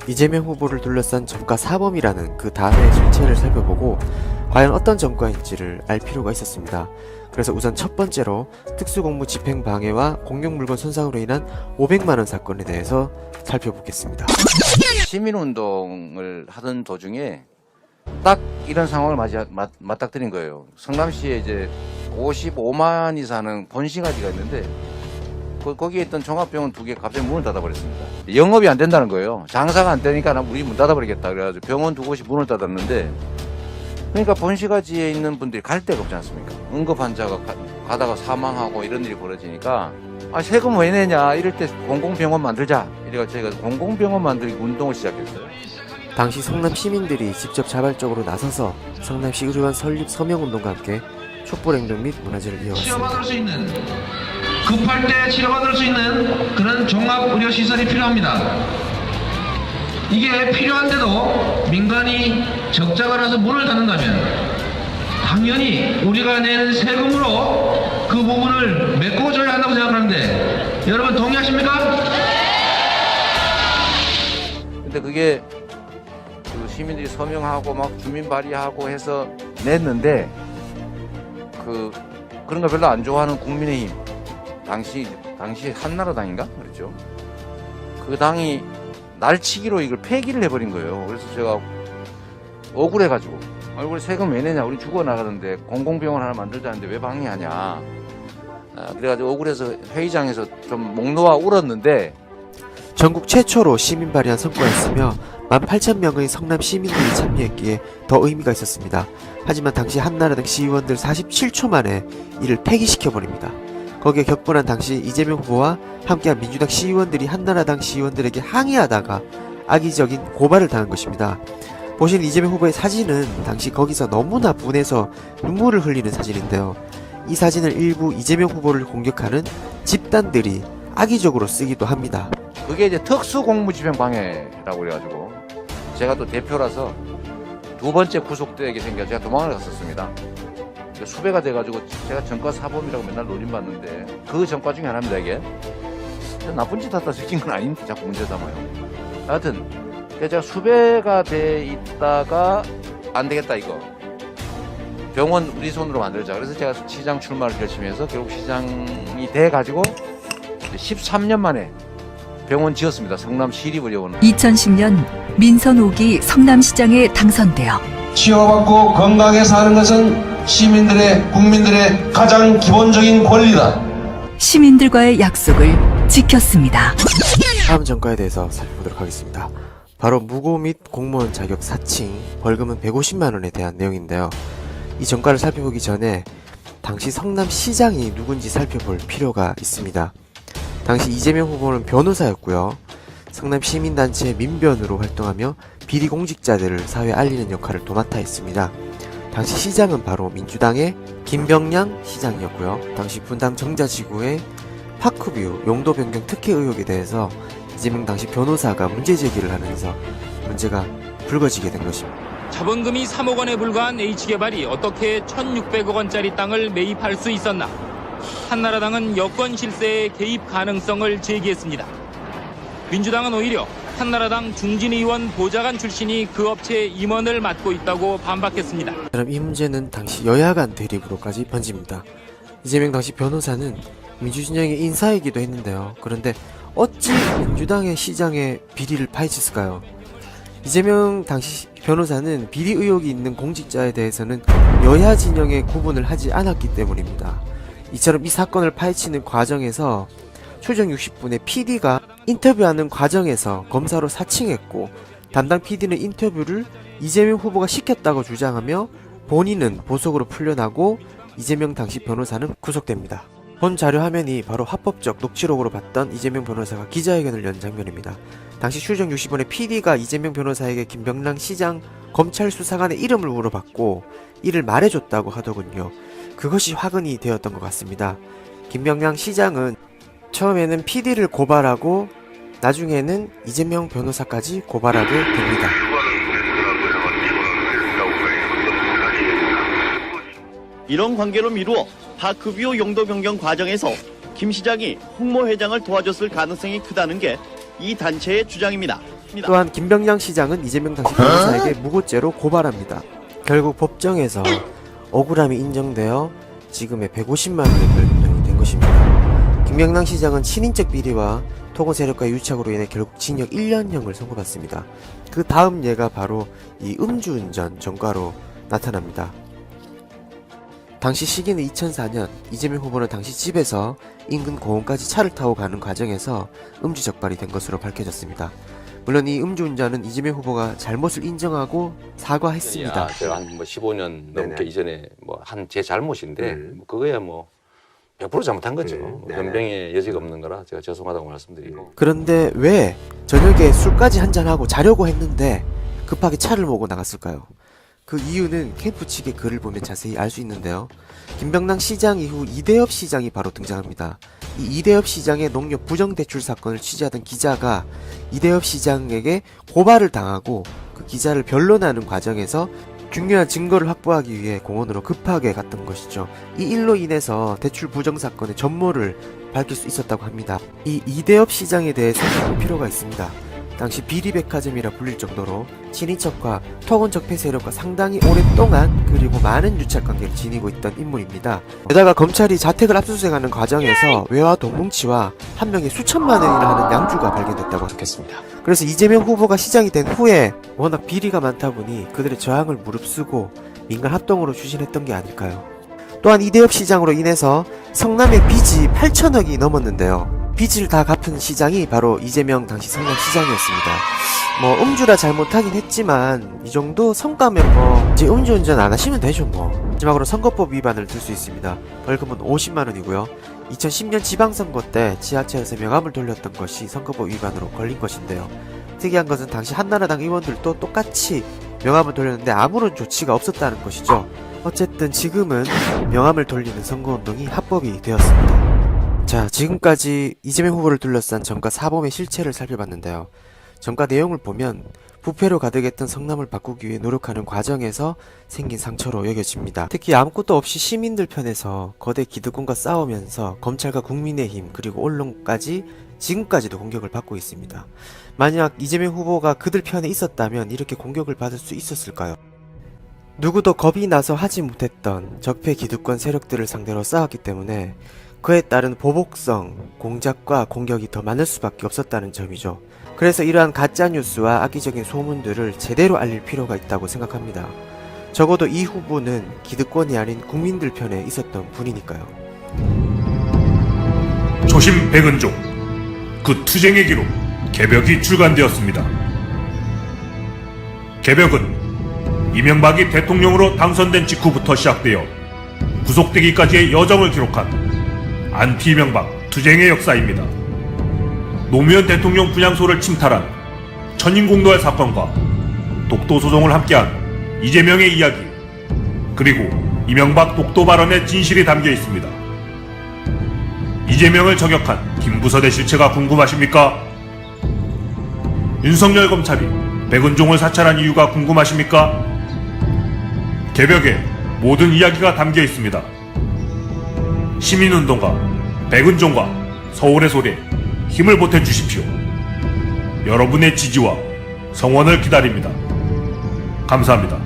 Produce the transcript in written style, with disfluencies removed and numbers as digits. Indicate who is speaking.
Speaker 1: 이재명 후보를 둘러싼 전과 사범이라는 그 단어의 정체를 살펴보고 과연 어떤 전과인지를 알 필요가 있었습니다. 그래서 우선 첫 번째로 특수공무 집행방해와 공용물건 손상으로 인한 500만원 사건에 대해서 살펴보겠습니다.
Speaker 2: 시민운동을 하던 도중에 딱 이런 상황을 맞닥뜨린 거예요. 성남시에 이제 55만이 사는 본시가지가 있는데 거기에 있던 종합병원 2개 갑자기 문을 닫아버렸습니다. 영업이 안 된다는 거예요. 장사가 안 되니까 우리 문 닫아버리겠다. 그래가지고 병원 2곳이 문을 닫았는데, 그러니까 본시가지에 있는 분들이 갈 데가 없지 않습니까? 응급 환자가 가다가 사망하고 이런 일이 벌어지니까 세금 왜 내냐 이럴 때 공공병원 만들자 이래가지고 저희가 공공병원 만들기 운동을 시작했어요.
Speaker 1: 당시 성남 시민들이 직접 자발적으로 나서서 성남시 의료원 설립 서명운동과 함께 촛불행동 및 문화제를 이어갔습니다.
Speaker 3: 치료받을 수 있는, 급할 때 치료받을 수 있는 그런 종합의료시설이 필요합니다. 이게 필요한데도 민간이 적자가 나서 문을 닫는다면 당연히 우리가 내는 세금으로 그 부분을 메꿔줘야 한다고 생각하는데 여러분 동의하십니까?
Speaker 2: 근데 그게 그 시민들이 서명하고 막 주민 발의하고 해서 냈는데 그런 거 별로 안 좋아하는 국민의힘 당시 한나라당인가 그랬죠. 그 당이 날치기로 이걸 폐기를 해버린 거예요. 그래서 제가 억울해가지고 얼굴에 세금 왜 내냐, 우리 죽어나가는데 공공병원 하나 만들자는데 왜 방해하냐. 그래가지고 억울해서 회의장에서 좀 목 놓아 울었는데,
Speaker 1: 전국 최초로 시민 발의한 성과였으며 18,000명의 성남 시민들이 참여했기에 더 의미가 있었습니다. 하지만 당시 한나라당 시의원들 47초 만에 이를 폐기시켜버립니다. 거기에 격분한 당시 이재명 후보와 함께한 민주당 시의원들이 한나라당 시의원들에게 항의하다가 악의적인 고발을 당한 것입니다. 보신 이재명 후보의 사진은 당시 거기서 너무나 분해서 눈물을 흘리는 사진인데요. 이 사진을 일부 이재명 후보를 공격하는 집단들이 악의적으로 쓰기도 합니다.
Speaker 2: 그게 이제 특수공무집행방해라고 그래가지고 제가 또 대표라서 2번째 구속되게 생겨 제가 도망을 갔었습니다. 수배가 돼가지고 제가 전과 사범이라고 맨날 놀림받는데 그 전과 중에 하나입니다. 이게 나쁜 짓 하다 생긴 건 아닌데 자꾸 문제 삼아요. 하여튼 제가 수배가 돼 있다가 안 되겠다 이거 병원 우리 손으로 만들자. 그래서 제가 시장 출마를 결심해서 결국 시장이 돼가지고 13년 만에 병원 지었습니다. 성남 시립의료원을.
Speaker 4: 2010년 민선 5기 성남시장에 당선되어
Speaker 3: 치료받고 건강하게 사는 것은 시민들의, 국민들의 가장 기본적인 권리다.
Speaker 4: 시민들과의 약속을 지켰습니다.
Speaker 1: 다음 전과에 대해서 살펴보도록 하겠습니다. 바로 무고 및 공무원 자격 사칭, 벌금은 150만원에 대한 내용인데요. 이 전과를 살펴보기 전에 당시 성남시장이 누군지 살펴볼 필요가 있습니다. 당시 이재명 후보는 변호사였고요. 성남시민단체 민변으로 활동하며 비리 공직자들을 사회에 알리는 역할을 도맡아 했습니다. 당시 시장은 바로 민주당의 김병량 시장이었고요. 당시 분당 정자지구의 파크뷰 용도 변경 특혜 의혹에 대해서 이재명 당시 변호사가 문제 제기를 하면서 문제가 불거지게 된 것입니다.
Speaker 5: 자본금이 3억 원에 불과한 H개발이 어떻게 1,600억 원짜리 땅을 매입할 수 있었나? 한나라당은 여권 실세의 개입 가능성을 제기했습니다. 민주당은 오히려 한나라당 중진의원 보좌관 출신이 그 업체의 임원을 맡고 있다고 반박했습니다.
Speaker 1: 그럼 이 문제는 당시 여야 간 대립으로까지 번집니다. 이재명 당시 변호사는 민주진영의 인사이기도 했는데요. 그런데 어찌 민주당의 시장의 비리를 파헤쳤을까요? 이재명 당시 변호사는 비리 의혹이 있는 공직자에 대해서는 여야 진영에 구분을 하지 않았기 때문입니다. 이처럼 이 사건을 파헤치는 과정에서 초정 60분의 PD가 인터뷰하는 과정에서 검사로 사칭했고 담당 PD는 인터뷰를 이재명 후보가 시켰다고 주장하며 본인은 보석으로 풀려나고 이재명 당시 변호사는 구속됩니다. 본 자료 화면이 바로 합법적 녹취록으로 봤던 이재명 변호사가 기자회견을 연 장면입니다. 당시 추정 60분의 PD가 이재명 변호사에게 김병랑 시장 검찰 수사관의 이름을 물어봤고 이를 말해줬다고 하더군요. 그것이 화근이 되었던 것 같습니다. 김병랑 시장은 처음에는 PD를 고발하고 나중에는 이재명 변호사까지 고발하게 됩니다.
Speaker 6: 이런 관계로 미루어 파크뷰 용도 변경 과정에서 김 시장이 홍모 회장을 도와줬을 가능성이 크다는 게 이 단체의 주장입니다. 있습니다.
Speaker 1: 또한 김병량 시장은 이재명 당시 변호사에게 무고죄로 고발합니다. 결국 법정에서 억울함이 인정되어 지금의 150만 원의 벌금형이 된 것입니다. 김병량 시장은 친인척 비리와 토건 세력과의 유착으로 인해 결국 징역 1년형을 선고받습니다. 그 다음 예가 바로 이 음주운전 전과로 나타납니다. 당시 시기는 2004년, 이재명 후보는 당시 집에서 인근 고원까지 차를 타고 가는 과정에서 음주 적발이 된 것으로 밝혀졌습니다. 물론 이 음주운전은 이재명 후보가 잘못을 인정하고 사과했습니다.
Speaker 7: 제가 한 15년 넘게 이전에 한 제 잘못인데 그거야 100% 잘못한 거죠. 변명의 여지가 없는 거라 제가 죄송하다고 말씀드리고.
Speaker 1: 그런데 왜 저녁에 술까지 한잔하고 자려고 했는데 급하게 차를 몰고 나갔을까요? 그 이유는 캠프 측의 글을 보면 자세히 알 수 있는데요. 김병남 시장 이후 이대엽 시장이 바로 등장합니다. 이 이대엽 시장의 농협 부정대출 사건을 취재하던 기자가 이대엽 시장에게 고발을 당하고 그 기자를 변론하는 과정에서 중요한 증거를 확보하기 위해 공원으로 급하게 갔던 것이죠. 이 일로 인해서 대출 부정 사건의 전모를 밝힐 수 있었다고 합니다. 이 이대엽 시장에 대해서 볼 필요가 있습니다. 당시 비리백화점이라 불릴 정도로 친인척과 토건 적폐 세력과 상당히 오랫동안 그리고 많은 유착관계를 지니고 있던 인물입니다. 게다가 검찰이 자택을 압수수색하는 과정에서 외화 동뭉치와 한 명의 수천만 원이나 하는 양주가 발견됐다고 하겠습니다. 그래서 이재명 후보가 시장이 된 후에 워낙 비리가 많다 보니 그들의 저항을 무릅쓰고 민간 합동으로 추진했던 게 아닐까요? 또한 이대엽 시장으로 인해서 성남의 빚이 8천억이 넘었는데요. 빚을 다 갚은 시장이 바로 이재명 당시 성남시장이었습니다. 음주라 잘못하긴 했지만 이 정도 성과면 이제 음주운전 안 하시면 되죠 마지막으로 선거법 위반을 들 수 있습니다. 벌금은 50만 원이고요. 2010년 지방선거 때 지하철에서 명함을 돌렸던 것이 선거법 위반으로 걸린 것인데요. 특이한 것은 당시 한나라당 의원들도 똑같이 명함을 돌렸는데 아무런 조치가 없었다는 것이죠. 어쨌든 지금은 명함을 돌리는 선거운동이 합법이 되었습니다. 자, 지금까지 이재명 후보를 둘러싼 정가 사범의 실체를 살펴봤는데요. 정가 내용을 보면 부패로 가득했던 성남을 바꾸기 위해 노력하는 과정에서 생긴 상처로 여겨집니다. 특히 아무것도 없이 시민들 편에서 거대 기득권과 싸우면서 검찰과 국민의힘 그리고 언론까지 지금까지도 공격을 받고 있습니다. 만약 이재명 후보가 그들 편에 있었다면 이렇게 공격을 받을 수 있었을까요? 누구도 겁이 나서 하지 못했던 적폐 기득권 세력들을 상대로 싸웠기 때문에 그에 따른 보복성, 공작과 공격이 더 많을 수밖에 없었다는 점이죠. 그래서 이러한 가짜뉴스와 악의적인 소문들을 제대로 알릴 필요가 있다고 생각합니다. 적어도 이 후보는 기득권이 아닌 국민들 편에 있었던 분이니까요.
Speaker 8: 초심 백은종, 그 투쟁의 기록 개벽이 출간되었습니다. 개벽은 이명박이 대통령으로 당선된 직후부터 시작되어 구속되기까지의 여정을 기록한 안티 이명박 투쟁의 역사입니다. 노무현 대통령 분향소를 침탈한 천인공노할 사건과 독도 소송을 함께한 이재명의 이야기, 그리고 이명박 독도 발언의 진실이 담겨 있습니다. 이재명을 저격한 김부선의 실체가 궁금하십니까? 윤석열 검찰이 백은종을 사찰한 이유가 궁금하십니까? 개벽에 모든 이야기가 담겨 있습니다. 시민운동가 백은종과 서울의 소리에 힘을 보태주십시오. 여러분의 지지와 성원을 기다립니다. 감사합니다.